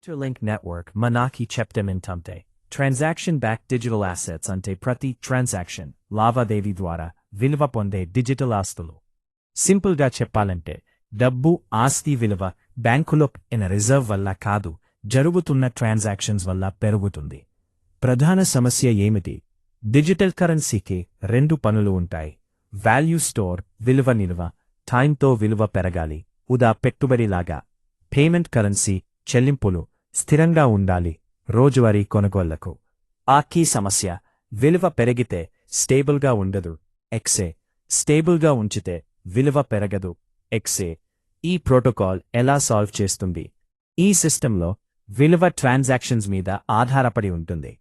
Interlink network manaki చెప్తామంటే transaction back digital assets అంటే ప్రతి ట్రాన్సాక్షన్ లావాదేవీ ద్వారా విలువ పొందే డిజిటల్ ఆస్తులు. సింపుల్గా చెప్పాలంటే డబ్బు ఆస్తి విలువ బ్యాంకులో రిజర్వ్ వల్ల కాదు, జరుగుతున్న ట్రాన్సాక్షన్స్ వల్ల పెరుగుతుంది. ప్రధాన సమస్య ఏమిటి? డిజిటల్ కరెన్సీకి రెండు పనులు ఉంటాయి. వాల్యూ స్టోర్ విలువ నిల్వ, టైంతో విలువ పెరగాలి. పెట్టుబడిలాగా. పేమెంట్ కరెన్సీ చెల్లింపులు స్థిరంగా ఉండాలి రోజువారీ కొనుగోళ్లకు. ఆ కీ సమస్య విలువ పెరిగితే స్టేబుల్గా ఉండదు. ఎక్సే స్టేబుల్గా ఉంచితే విలువ పెరగదు. ఎక్సే ఈ ప్రోటోకాల్ ఎలా సాల్వ్ చేస్తుంది? ఈ సిస్టంలో విలువ ట్రాన్సాక్షన్స్ మీద ఆధారపడి ఉంటుంది.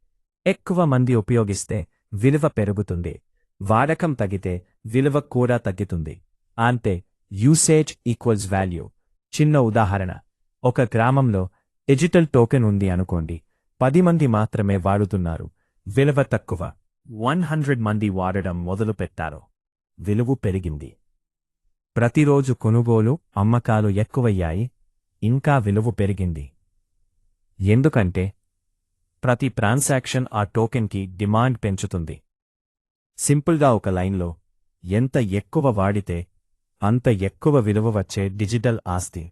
ఎక్కువ మంది ఉపయోగిస్తే విలువ పెరుగుతుంది. వాడకం తగ్గితే విలువ కూడా తగ్గుతుంది. అంటే యూసేజ్ ఈక్వల్స్ వాల్యూ. చిన్న ఉదాహరణ, ఒక గ్రామంలో డిజిటల్ టోకెన్ ఉంది అనుకోండి. 10 మంది మాత్రమే వాడుతున్నారు. విలువ తక్కువ. 100 మంది వాడడం మొదలుపెట్టారు. విలువ పెరిగింది. ప్రతిరోజు కొనుగోలు అమ్మకాలు ఎక్కువయ్యాయి. ఇంకా విలువ పెరిగింది. ఎందుకంటే ప్రతి ట్రాన్సాక్షన్ ఆ టోకెన్కి డిమాండ్ పెంచుతుంది. సింపుల్గా ఒక లైన్లో ఎంత ఎక్కువ వాడితే అంత ఎక్కువ విలువ వచ్చే డిజిటల్ ఆస్తి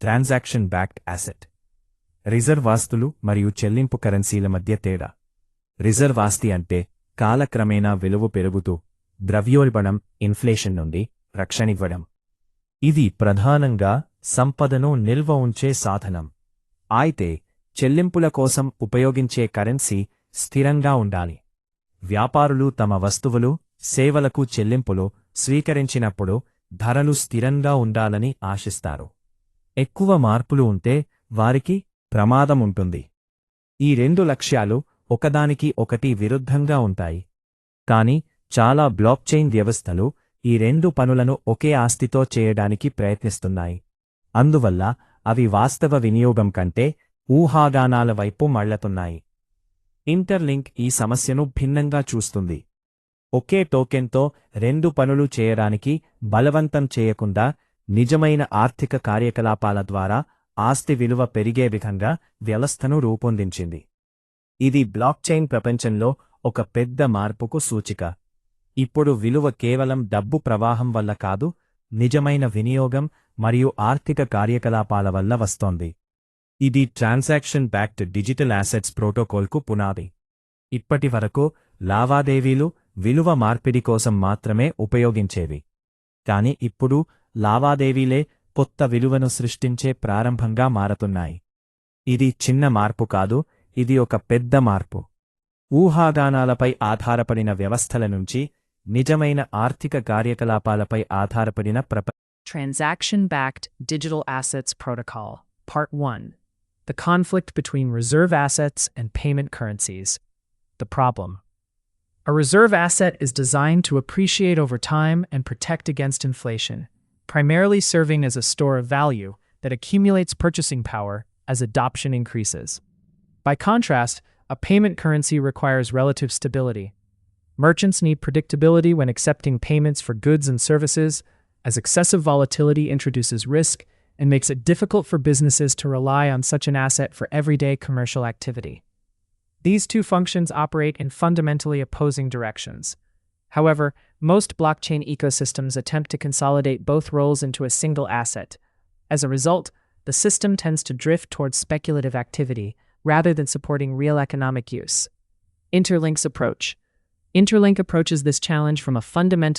ట్రాన్సాక్షన్ బ్యాక్డ్ అసెట్. రిజర్వ్ ఆస్తులు మరియు చెల్లింపు కరెన్సీల మధ్య తేడా. రిజర్వ్ ఆస్తి అంటే కాలక్రమేణా విలువ పెరుగుతూ ద్రవ్యోల్బణం ఇన్ఫ్లేషన్ నుండి రక్షణివ్వడం. ఇది ప్రధానంగా సంపదను నిల్వ ఉంచే సాధనం. అయితే చెల్లింపుల కోసం ఉపయోగించే కరెన్సీ స్థిరంగా ఉండాలి. వ్యాపారులు తమ వస్తువులు సేవలకు చెల్లింపులు స్వీకరించినప్పుడు ధరలు స్థిరంగా ఉండాలని ఆశిస్తారు. ఎక్కువ మార్పులు ఉంటే వారికి ప్రమాదం ఉంటుంది. ఈ రెండు లక్ష్యాలు ఒకదానికి ఒకటి విరుద్ధంగా ఉంటాయి. కాని చాలా బ్లాక్చైన్ వ్యవస్థలు ఈ రెండు పనులను ఒకే ఆస్తితో చేయడానికి ప్రయత్నిస్తున్నాయి. అందువల్ల అవి వాస్తవ వినియోగం కంటే ఊహాగానాల వైపు మళ్లతున్నాయి. ఇంటర్లింక్ ఈ సమస్యను భిన్నంగా చూస్తుంది. ఒకే టోకెన్తో రెండు పనులు చేయడానికి బలవంతం చేయకుండా నిజమైన ఆర్థిక కార్యకలాపాల ద్వారా ఆస్తి విలువ పెరిగే విధంగా వ్యవస్థను రూపొందించింది. ఇది బ్లాక్చైన్ ప్రపంచంలో ఒక పెద్ద మార్పుకు సూచిక. ఇప్పుడు విలువ కేవలం డబ్బు ప్రవాహం వల్ల కాదు, నిజమైన వినియోగం మరియు ఆర్థిక కార్యకలాపాల వల్ల వస్తోంది. ఇది ట్రాన్సాక్షన్ బ్యాక్డ్ డిజిటల్ అసెట్స్ ప్రోటోకాల్కు పునాది. ఇప్పటివరకు లావాదేవీలు విలువ మార్పిడి కోసం మాత్రమే ఉపయోగించేవి. కాని ఇప్పుడు లావాదేవీలే కొత్త విలువను సృష్టించే ప్రారంభంగా మారతున్నాయి. ఇది చిన్న మార్పు కాదు, ఇది ఒక పెద్ద మార్పు. ఊహాగానాలపై ఆధారపడిన వ్యవస్థల నుంచి నిజమైన ఆర్థిక కార్యకలాపాలపై ఆధారపడిన Transaction-Backed Digital Assets Protocol, Part 1. The conflict between reserve assets and payment currencies. The problem. A reserve asset is designed to appreciate over time and protect against inflation, primarily serving as a store of value that accumulates purchasing power as adoption increases. By contrast, a payment currency requires relative stability. Merchants need predictability when accepting payments for goods and services, as excessive volatility introduces risk and makes it difficult for businesses to rely on such an asset for everyday commercial activity. These two functions operate in fundamentally opposing directions. However, most blockchain ecosystems attempt to consolidate both roles into a single asset. As a result, the system tends to drift towards speculative activity rather than supporting real economic use. Interlink's approach. Interlink approaches this challenge from a fundamental